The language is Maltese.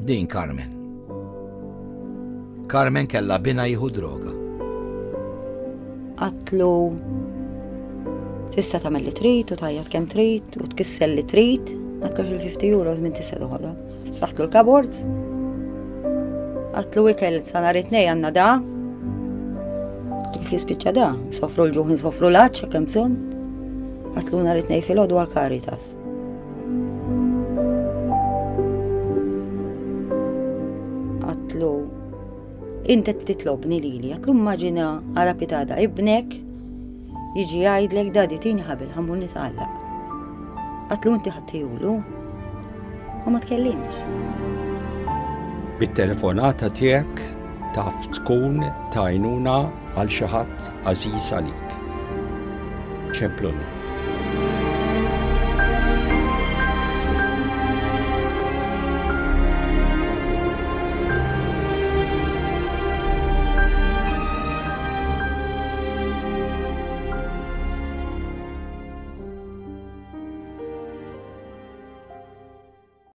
Din Carmen. Carmen kella bina jieħu droga. Għatlu tista' tagħmel li trid u tajjeb kemm trid u tkissel li trid, għatlu €50 minn tista' toħodha. Faħtlu l-kabord. Għatlu ikel sa nhar it-tnejn għandna da. Kif jispiċċa da, sofru l-ġuħ sofru l-aċċa kemm bżonn. Għatlu nhar it-tnejn filgħodu għall-Caritas. Għatlu inti titlobni lili, għatlu immaġina għala pitada ibnek jiġi jgħidlek dadi tini ħabil ħammur nitgħallaq. Għatlu inti ħattijulu u ma tkellimx. Bit-telefonata tiegħek taf tkun tajnuna għal xi ħadd għażiż għalik. ċempluni.